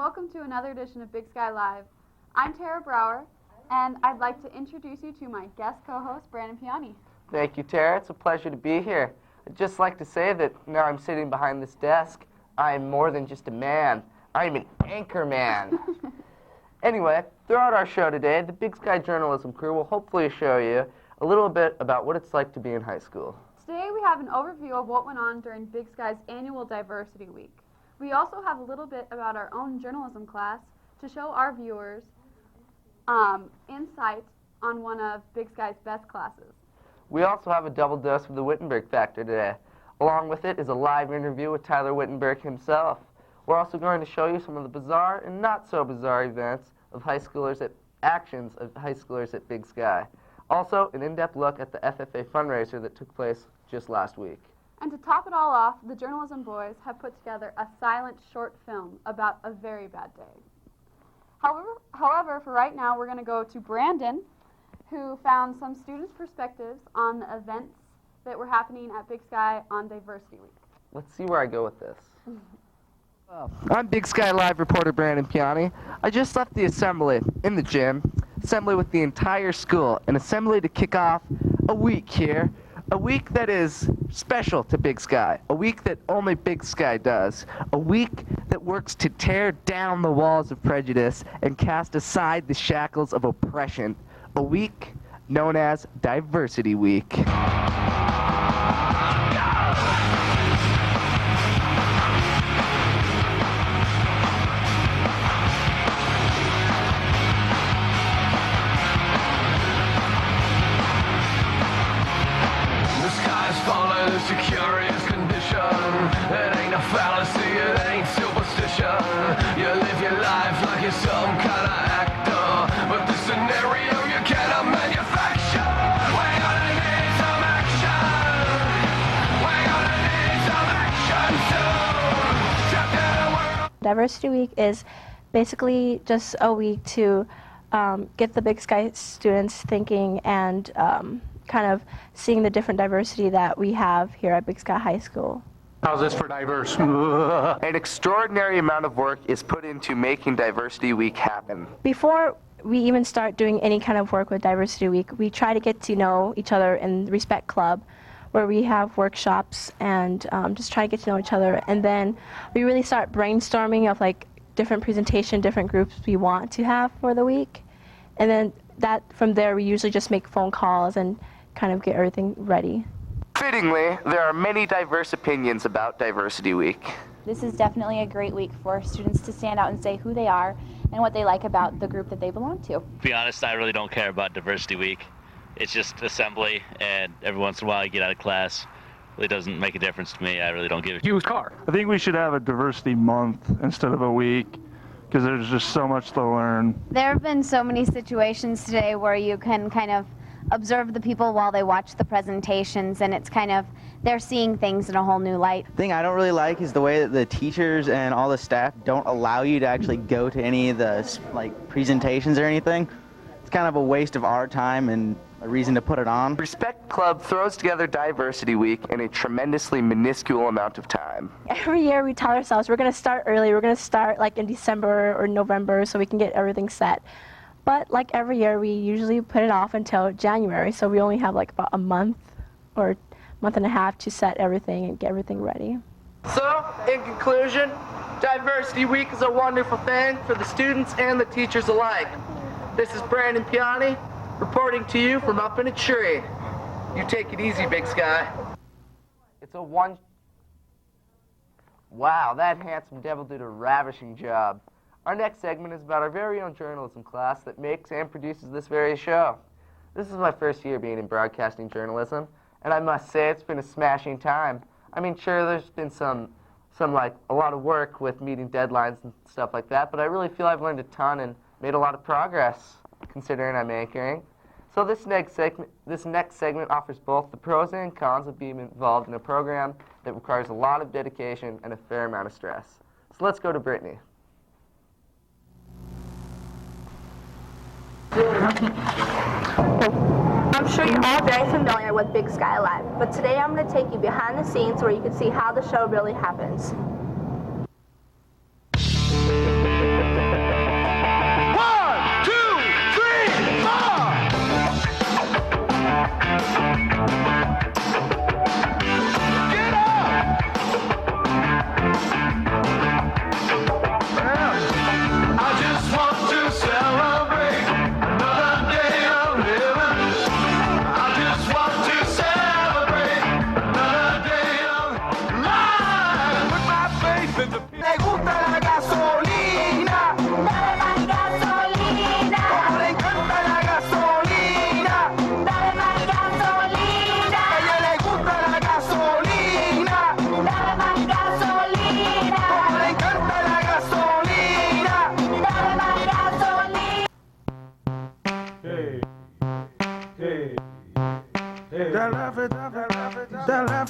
welcome to another edition of Big Sky Live. I'm Tara Brower, and I'd like to introduce you to my guest co-host, Brandon Piani. Thank you, Tara. It's a pleasure to be here. I'd just like to say that now I'm sitting behind this desk, I'm more than just a man. I'm an anchor man. Anyway, throughout our show today, the Big Sky Journalism crew will hopefully show you a little bit about what it's like to be in high school. Today we have an overview of what went on during Big Sky's annual Diversity Week. We also have a little bit about our own journalism class to show our viewers insight on one of Big Sky's best classes. We also have a double dose of the Wittenberg Factor today. Along with it is a live interview with Tyler Wittenberg himself. We're also going to show you some of the bizarre and not so bizarre events of actions of high schoolers at Big Sky. Also, an in-depth look at the FFA fundraiser that took place just last week. And to top it all off, the Journalism Boys have put together a silent short film about a very bad day. However, for right now, we're going to go to Brandon, who found some students' perspectives on the events that were happening at Big Sky on Diversity Week. Let's see where I go with this. I'm Big Sky Live reporter Brandon Piani. I just left the assembly in the gym, assembly with the entire school, an assembly to kick off a week here, a week that is special to Big Sky, a week that only Big Sky does, a week that works to tear down the walls of prejudice and cast aside the shackles of oppression, a week known as Diversity Week. It's a curious condition. It ain't a fallacy, it ain't superstition. You live your life like you're some kind of actor, but the scenario you cannot manufacture. We're gonna need some action. We're gonna need some action soon. Trapped in a world. Diversity Week is basically just a week to get the Big Sky students thinking and kind of seeing the different diversity that we have here at Big Sky High School. How's this for diverse? An extraordinary amount of work is put into making Diversity Week happen. Before we even start doing any kind of work with Diversity Week, we try to get to know each other in the Respect Club, where we have workshops and just try to get to know each other. And then we really start brainstorming of like different presentation, different groups we want to have for the week. And then from there, we usually just make phone calls and kind of get everything ready. Fittingly, there are many diverse opinions about Diversity Week. This is definitely a great week for students to stand out and say who they are and what they like about the group that they belong to. To be honest, I really don't care about Diversity Week. It's just assembly, and every once in a while I get out of class. It really doesn't make a difference to me. I really don't give a Used car. I think we should have a diversity month instead of a week, because there's just so much to learn. There have been so many situations today where you can kind of observe the people while they watch the presentations, and it's kind of, they're seeing things in a whole new light. The thing I don't really like is the way that the teachers and all the staff don't allow you to actually go to any of the presentations or anything. It's kind of a waste of our time and a reason to put it on. Respect Club throws together Diversity Week in a tremendously minuscule amount of time. Every year we tell ourselves we're going to start early, we're going to start like in December or November so we can get everything set. But like every year, we usually put it off until January, so we only have like about a month or month and a half to set everything and get everything ready. So, in conclusion, Diversity Week is a wonderful thing for the students and the teachers alike. This is Brandon Piani, reporting to you from up in a tree. You take it easy, Big Sky. Wow, that handsome devil did a ravishing job. Our next segment is about our very own journalism class that makes and produces this very show. This is my first year being in broadcasting journalism, and I must say it's been a smashing time. I mean, sure, there's been a lot of work with meeting deadlines and stuff like that, but I really feel I've learned a ton and made a lot of progress, considering I'm anchoring. So this next segment offers both the pros and cons of being involved in a program that requires a lot of dedication and a fair amount of stress. So let's go to Brittany. I'm sure you're all very familiar with Big Sky Live, but today I'm going to take you behind the scenes where you can see how the show really happens.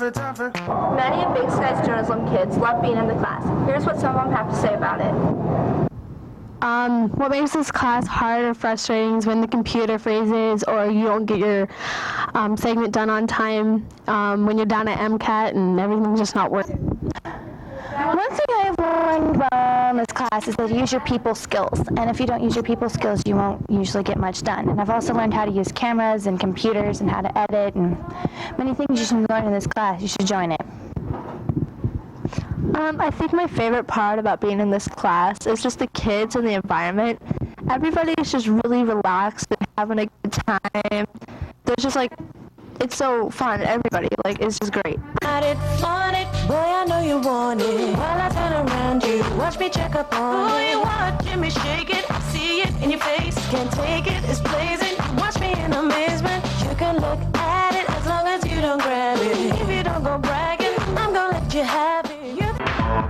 Many of Big Sky's journalism kids love being in the class. Here's what some of them have to say about it. What makes this class hard or frustrating is when the computer freezes or you don't get your segment done on time, when you're down at MCAT and everything's just not working. One thing I've learned from this class is that you use your people skills, and if you don't use your people skills, you won't usually get much done. And I've also learned how to use cameras and computers and how to edit, and many things you should learn in this class. You should join it. I think my favorite part about being in this class is just the kids and the environment. Everybody is just really relaxed and having a good time. There's just like, it's so fun. Everybody, like, it's just great. Want it, boy, I know you want it. While I turn around, you watch me check up on it. You watching me shake it, see it in your face. Can't take it, it's blazing. Watch me in amazement. You can look at it as long as you don't grab it. If you don't go bragging, I'm gonna let you have it.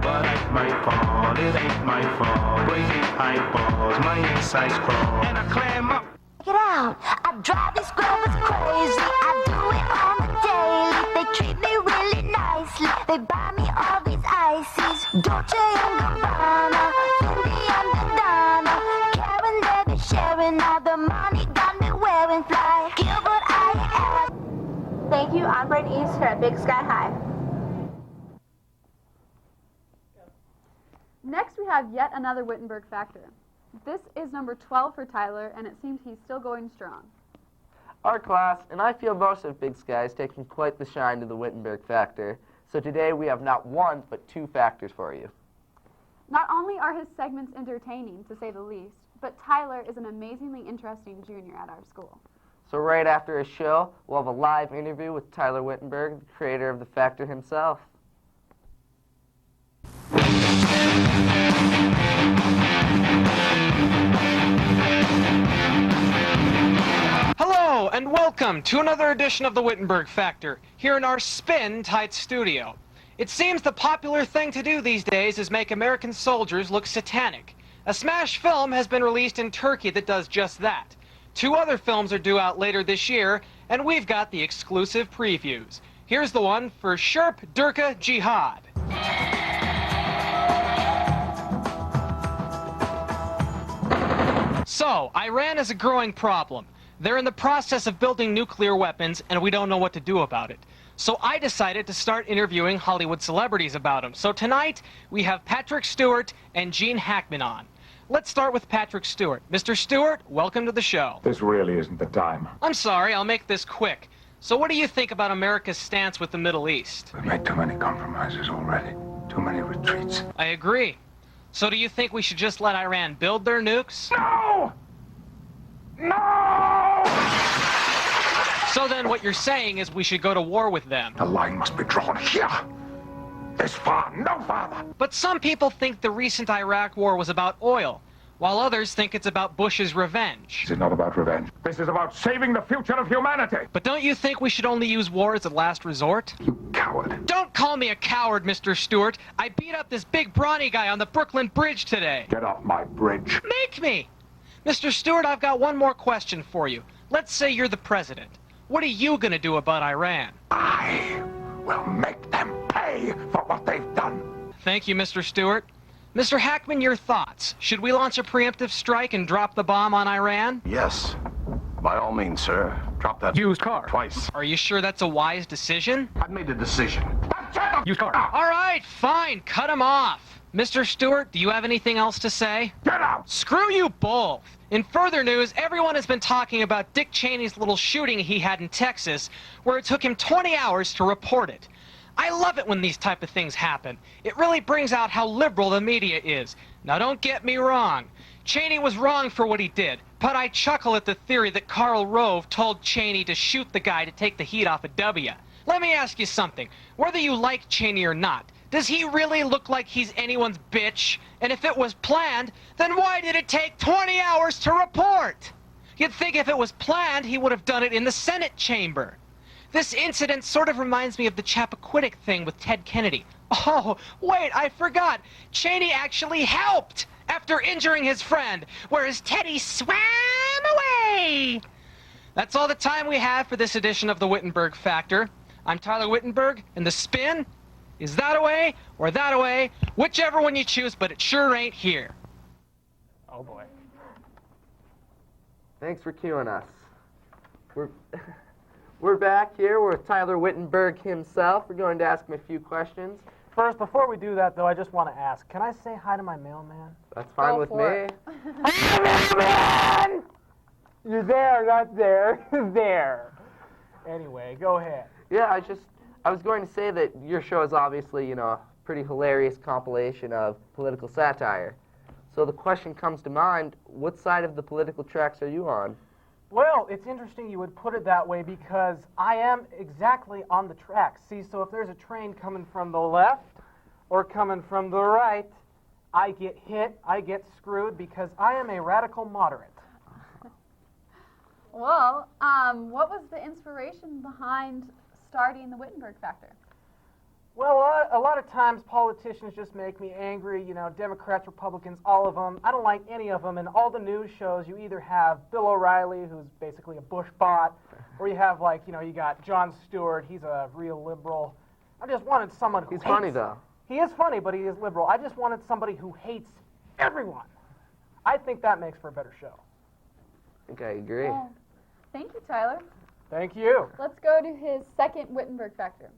But it's my fault, it ain't my fault. Crazy eyeballs, my insides crawl, and I clam up. Check it out, I drive these scrubbers crazy. I do it on the daily. They treat me really nicely. They buy me all these ices. Dolce and Gabbana, Fendi and Bandana. Karen, they be sharing all the money. Got me wearing fly. Gilbert, I am. Thank you, Onboard East here at Big Sky High. Next, we have yet another Wittenberg factor. This is number 12 for Tyler, and it seems he's still going strong. Our class, and I feel most of Big Sky, is taking quite the shine to the Wittenberg factor. So today we have not one, but 2 factors for you. Not only are his segments entertaining, to say the least, but Tyler is an amazingly interesting junior at our school. So right after his show, we'll have a live interview with Tyler Wittenberg, the creator of the factor himself. Hello and welcome to another edition of the Wittenberg Factor here in our spin-tight studio. It seems the popular thing to do these days is make American soldiers look satanic. A smash film has been released in Turkey that does just that. 2 other films are due out later this year, and we've got the exclusive previews. Here's the one for Sherp Durka Jihad. So, Iran is a growing problem. They're in the process of building nuclear weapons, and we don't know what to do about it. So I decided to start interviewing Hollywood celebrities about them. So tonight, we have Patrick Stewart and Gene Hackman on. Let's start with Patrick Stewart. Mr. Stewart, welcome to the show. This really isn't the time. I'm sorry, I'll make this quick. So what do you think about America's stance with the Middle East? We've made too many compromises already. Too many retreats. I agree. So do you think we should just let Iran build their nukes? No! No! So then what you're saying is we should go to war with them. The line must be drawn here. This far, no farther. But some people think the recent Iraq war was about oil, while others think it's about Bush's revenge. This is not about revenge. This is about saving the future of humanity. But don't you think we should only use war as a last resort? You coward. Don't call me a coward, Mr. Stewart. I beat up this big brawny guy on the Brooklyn Bridge today. Get off my bridge. Make me! Mr. Stewart, I've got one more question for you. Let's say you're the president. What are you going to do about Iran? I will make them pay for what they've done. Thank you, Mr. Stewart. Mr. Hackman, your thoughts. Should we launch a preemptive strike and drop the bomb on Iran? Yes. By all means, sir. Drop that used car. Twice. Are you sure that's a wise decision? I've made the decision. Used car. All right, fine. Cut him off. Mr. Stewart, do you have anything else to say? Get out! Screw you both. In further news, everyone has been talking about Dick Cheney's little shooting he had in Texas, where it took him 20 hours to report it. I love it when these type of things happen. It really brings out how liberal the media is. Now don't get me wrong. Cheney was wrong for what he did, but I chuckle at the theory that Karl Rove told Cheney to shoot the guy to take the heat off of W. Let me ask you something. Whether you like Cheney or not, does he really look like he's anyone's bitch? And if it was planned, then why did it take 20 hours to report? You'd think if it was planned, he would have done it in the Senate chamber. This incident sort of reminds me of the Chappaquiddick thing with Ted Kennedy. Oh, wait, I forgot. Cheney actually helped after injuring his friend, whereas Teddy swam away. That's all the time we have for this edition of the Wittenberg Factor. I'm Tyler Wittenberg, and the spin is that away or that away, whichever one you choose, but it sure ain't here. Oh boy. Thanks for cueing us. We're back here with Tyler Wittenberg himself. We're going to ask him a few questions. First, before we do that, though, I just want to ask, can I say hi to my mailman? That's fine with me. Hey, mailman! You're there, not there. There. Anyway, go ahead. Yeah, I was going to say that your show is obviously, a pretty hilarious compilation of political satire. So the question comes to mind, what side of the political tracks are you on? Well, it's interesting you would put it that way because I am exactly on the track. See, so if there's a train coming from the left or coming from the right, I get hit, I get screwed because I am a radical moderate. Well, what was the inspiration behind starting the Wittenberg Factor? Well, a lot of times politicians just make me angry, Democrats, Republicans, all of them. I don't like any of them. And all the news shows, you either have Bill O'Reilly, who's basically a Bush bot, or you have, you got Jon Stewart, he's a real liberal. I just wanted someone who He's funny, though. He is funny, but he is liberal. I just wanted somebody who hates everyone. I think that makes for a better show. I think I agree. Well, thank you, Tyler. Thank you. Let's go to his second Wittenberg Factor.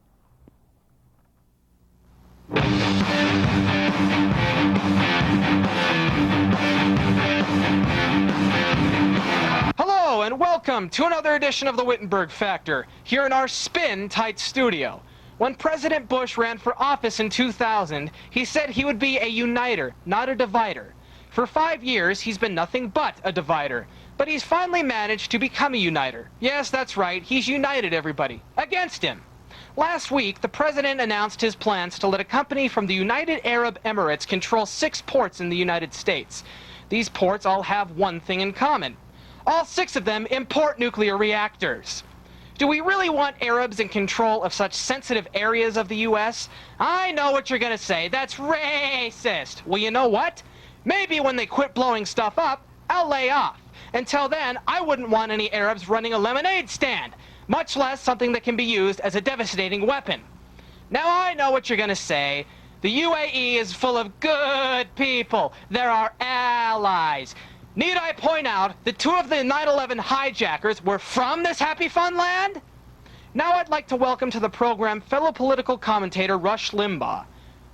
Hello and welcome to another edition of the Wittenberg Factor, here in our spin-tight studio. When President Bush ran for office in 2000, he said he would be a uniter, not a divider. For 5 years, he's been nothing but a divider. But he's finally managed to become a uniter. Yes, that's right, he's united everybody. Against him. Last week, the president announced his plans to let a company from the United Arab Emirates control 6 ports in the United States. These ports all have one thing in common. All 6 of them import nuclear reactors. Do we really want Arabs in control of such sensitive areas of the U.S.? I know what you're going to say. That's racist. Well, you know what? Maybe when they quit blowing stuff up, I'll lay off. Until then, I wouldn't want any Arabs running a lemonade stand, much less something that can be used as a devastating weapon. Now I know what you're going to say. The UAE is full of good people. They're our allies. Need I point out that 2 of the 9/11 hijackers were from this happy fun land? Now I'd like to welcome to the program fellow political commentator Rush Limbaugh.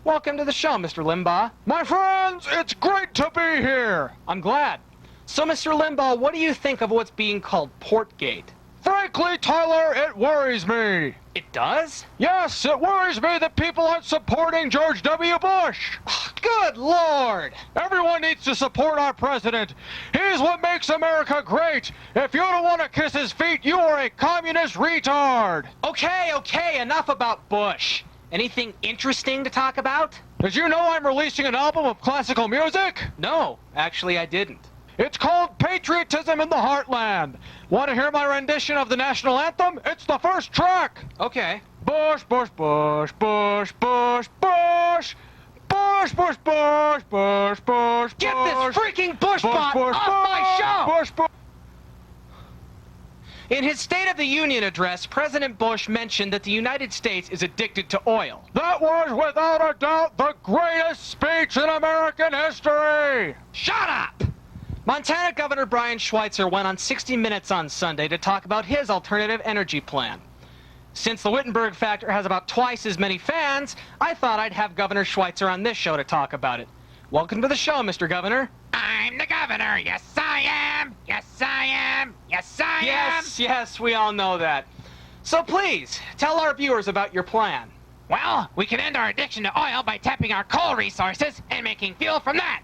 Welcome to the show, Mr. Limbaugh. My friends, it's great to be here. I'm glad. So, Mr. Limbaugh, what do you think of what's being called Portgate? Frankly, Tyler, it worries me. It does? Yes, it worries me that people aren't supporting George W. Bush. Good Lord! Everyone needs to support our president. He's what makes America great. If you don't want to kiss his feet, you are a communist retard. Okay, enough about Bush. Anything interesting to talk about? Did you know I'm releasing an album of classical music? No, actually I didn't. It's called Patriotism in the Heartland. Want to hear my rendition of the national anthem? It's the first track. Okay. Bush, Bush, Bush, Bush, Bush, Bush. Bush, Bush, Bush, Bush, Bush, Get this freaking Bush bot off my show! Bush, Bush. In his State of the Union address, President Bush mentioned that the United States is addicted to oil. That was, without a doubt, the greatest speech in American history. Shut up! Montana Governor Brian Schweitzer went on 60 Minutes on Sunday to talk about his alternative energy plan. Since the Wittenberg Factor has about twice as many fans, I thought I'd have Governor Schweitzer on this show to talk about it. Welcome to the show, Mr. Governor. I'm the governor. Yes, I am. Yes, I am. Yes, I am. Yes, we all know that. So please, tell our viewers about your plan. Well, we can end our addiction to oil by tapping our coal resources and making fuel from that.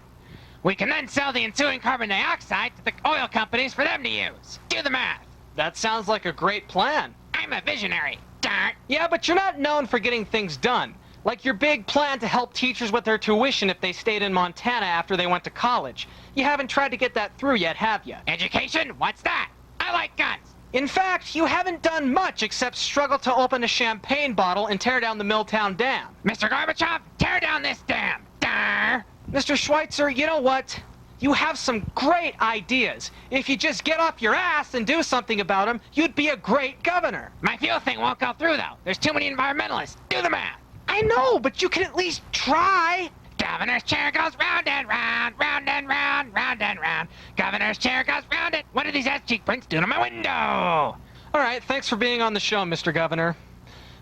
We can then sell the ensuing carbon dioxide to the oil companies for them to use. Do the math. That sounds like a great plan. I'm a visionary. Darn. Yeah, but you're not known for getting things done. Like your big plan to help teachers with their tuition if they stayed in Montana after they went to college. You haven't tried to get that through yet, have you? Education? What's that? I like guns. In fact, you haven't done much except struggle to open a champagne bottle and tear down the Milltown Dam. Mr. Gorbachev, tear down this dam. Darn. Mr. Schweitzer, you know what? You have some great ideas. If you just get off your ass and do something about them, you'd be a great governor. My fuel thing won't go through, though. There's too many environmentalists. Do the math. I know, but you can at least try. Governor's chair goes round and round, round and round, round and round. Governor's chair goes round and... What do these ass cheek prints do to my window? All right, thanks for being on the show, Mr. Governor.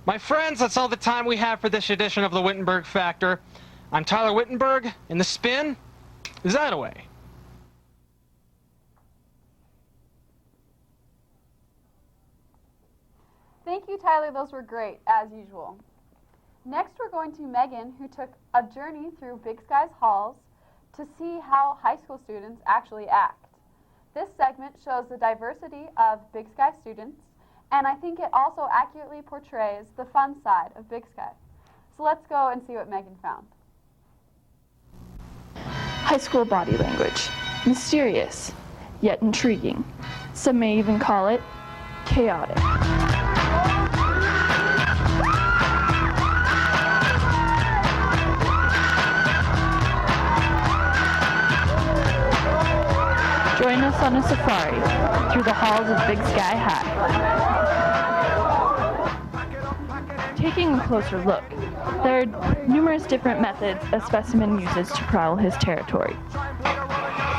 My friends, that's all the time we have for this edition of the Wittenberg Factor. I'm Tyler Wittenberg, and the spin is that away. Thank you, Tyler. Those were great, as usual. Next, we're going to Megan, who took a journey through Big Sky's halls to see how high school students actually act. This segment shows the diversity of Big Sky students, and I think it also accurately portrays the fun side of Big Sky. So let's go and see what Megan found. High school body language. Mysterious, yet intriguing. Some may even call it chaotic. Join us on a safari through the halls of Big Sky High. Taking a closer look, there are numerous different methods a specimen uses to prowl his territory.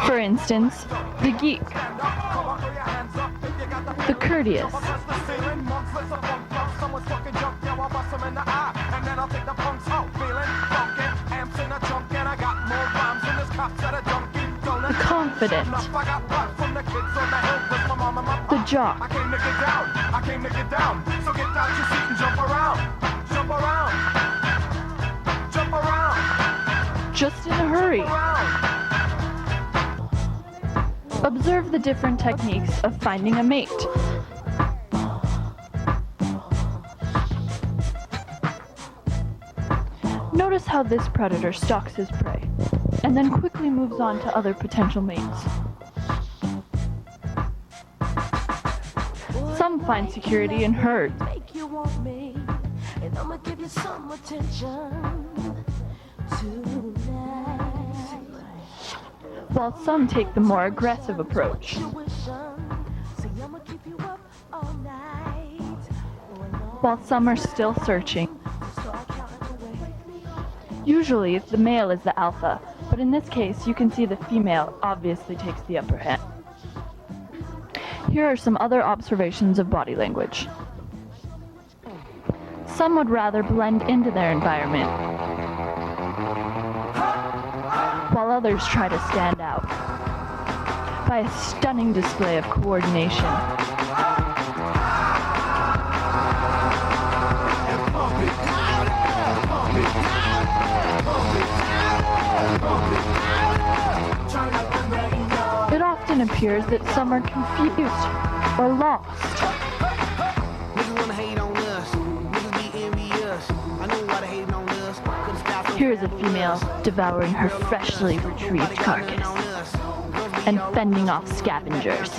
For instance, the geek, the courteous, the confident, the jock, just in a hurry. Observe the different techniques of finding a mate. Notice how this predator stalks his prey, and then quickly moves on to other potential mates. Some find security in herds, while some take the more aggressive approach. While some are still searching. Usually, the male is the alpha, but in this case, you can see the female obviously takes the upper hand. Here are some other observations of body language. Some would rather blend into their environment, while others try to stand out by a stunning display of coordination. It often appears that some are confused or lost. Here is a female devouring her freshly retrieved carcass and fending off scavengers.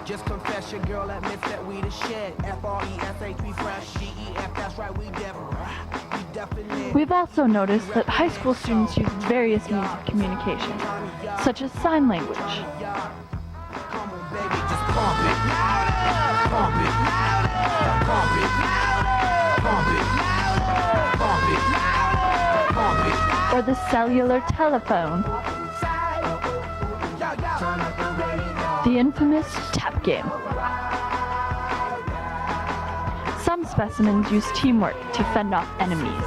Just confess your girl admits that we the shit. F-R-E-S-H, we fresh. G-E-F, that's right, we definitely. We've also noticed that high school students use various means of communication, such as sign language. Or the cellular telephone. The infamous tap game. Some specimens use teamwork to fend off enemies.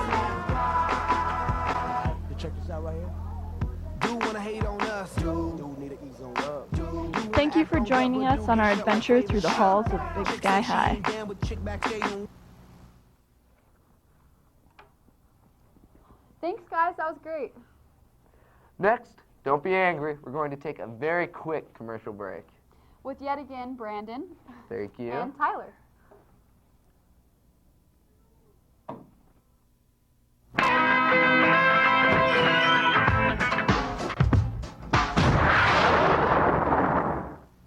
Thank you for joining us on our adventure through the halls of Big Sky High. Thanks, guys. That was great. Next, don't be angry. We're going to take a very quick commercial break. With yet again Brandon. Thank you. And Tyler.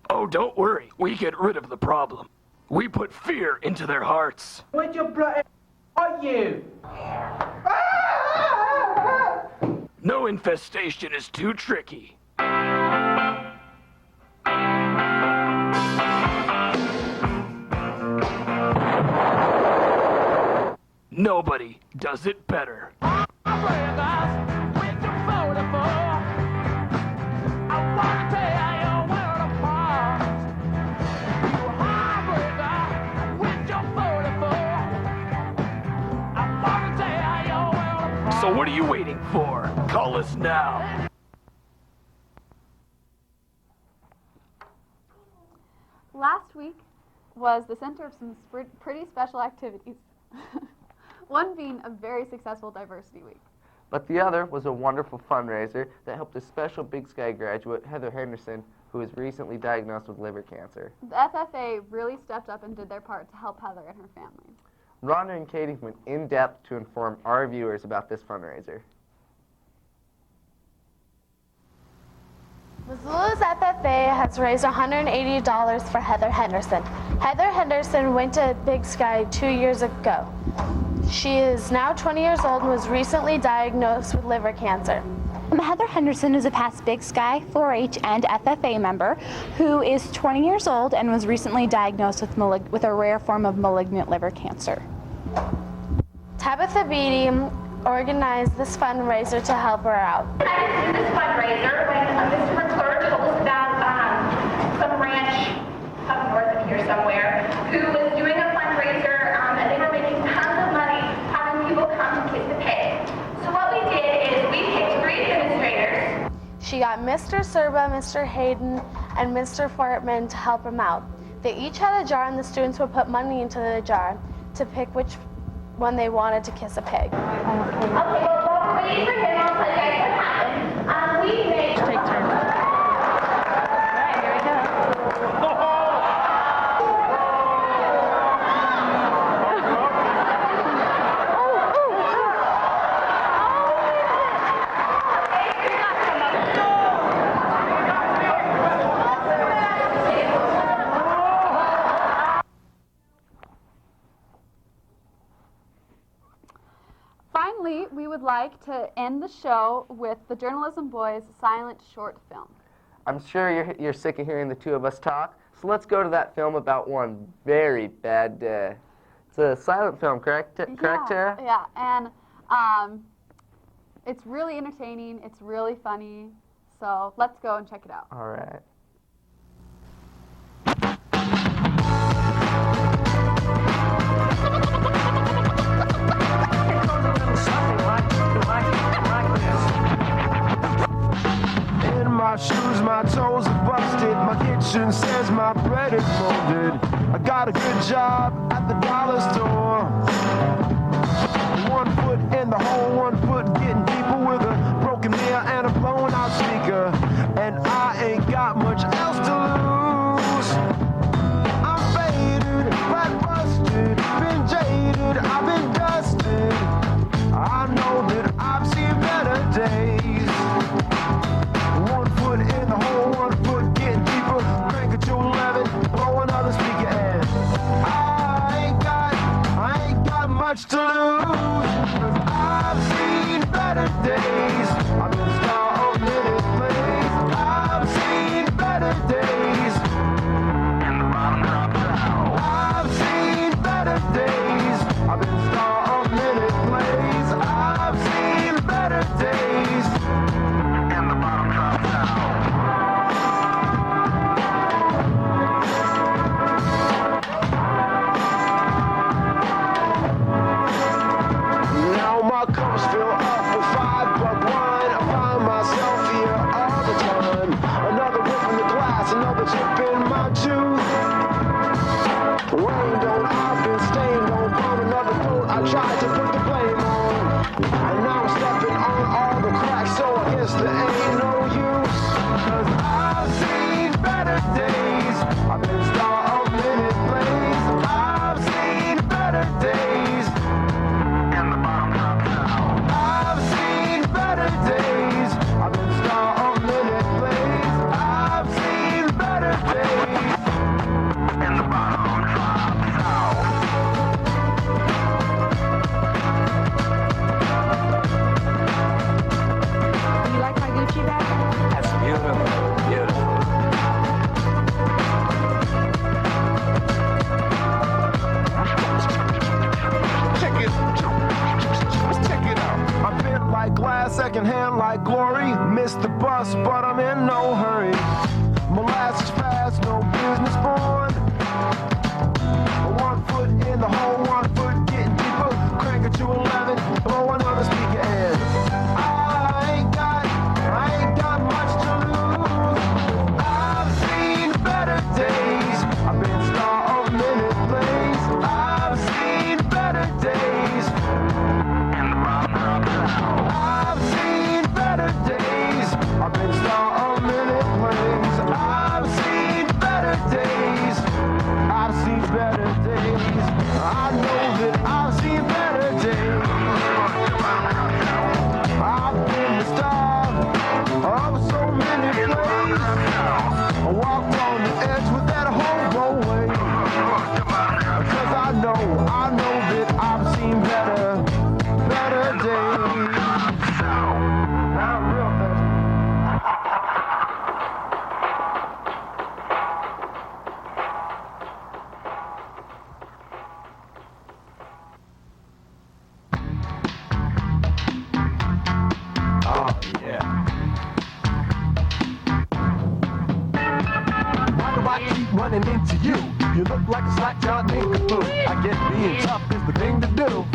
Oh, don't worry. We get rid of the problem. We put fear into their hearts. What your bloody are you? No infestation is too tricky. Nobody does it better. So what are you waiting for? Call us now. Last week was the center of some pretty special activities. One being a very successful diversity week. But the other was a wonderful fundraiser that helped a special Big Sky graduate, Heather Henderson, who was recently diagnosed with liver cancer. The FFA really stepped up and did their part to help Heather and her family. Rhonda and Katie went in depth to inform our viewers about this fundraiser. Missoula's FFA has raised $180 for Heather Henderson. Heather Henderson went to Big Sky 2 years ago. She is now 20 years old and was recently diagnosed with liver cancer. Heather Henderson is a past Big Sky 4-H and FFA member who is 20 years old and was recently diagnosed with a rare form of malignant liver cancer. Tabitha Beatty organized this fundraiser to help her out. I did this fundraiser when Mr. McClure told us about some ranch up north of here somewhere who was doing a fundraiser and they were making tons of money having people come to kiss the pig. So what we did is we picked 3 administrators. She got Mr. Serba, Mr. Hayden, and Mr. Fortman to help him out. They each had a jar and the students would put money into the jar to pick which one they wanted to kiss a pig. Okay, well, while we're waiting for him, I'll tell you guys what happened. We made... Take turns. All right, here we go. Finally, we would like to end the show with the Journalism Boys' silent short film. I'm sure you're sick of hearing the two of us talk, so let's go to that film about one very bad day. It's a silent film, correct, Tara? Yeah, and it's really entertaining, it's really funny, so let's go and check it out. All right. In my shoes, my toes are busted. My kitchen says my bread is molded. I got a good job at the dollar store. 1 foot in the hole, 1 foot getting deeper with a broken mirror and a blown out speaker. And I ain't got much else to lose. I'm faded, back busted, been jaded, I've been dusted. I know that I've seen better days. 1 foot in the hole, 1 foot getting deeper. Crank it to 11, blow another speaker and I ain't got much to lose. 'Cause I've seen better bus, but I'm in no hurry. Molasses fast, no business born. 1 foot in the hole, 1 foot getting deeper. Crank it to 11, blow another speaker in. I ain't got much to lose. I've seen better days. I've been star of many plays. I've seen better days. I've seen better days. I've been star of many plays. I've seen better days. I've seen better days. I know that I've seen better days. I've been the star of so many plays. I walked on the edge with that hobo way. Cause I know that I've seen better days. I'm real thirsty. Oh, yeah. Why do I keep running into you? You look like a slack jawed nincompoop. I guess being tough is the thing to do.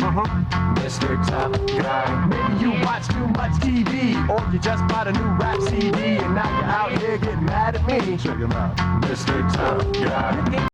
Mr. Tough Guy. Maybe you watch too much TV, or you just bought a new rap CD, and now you're out here getting mad at me. Check him out, Mr. Tough Guy.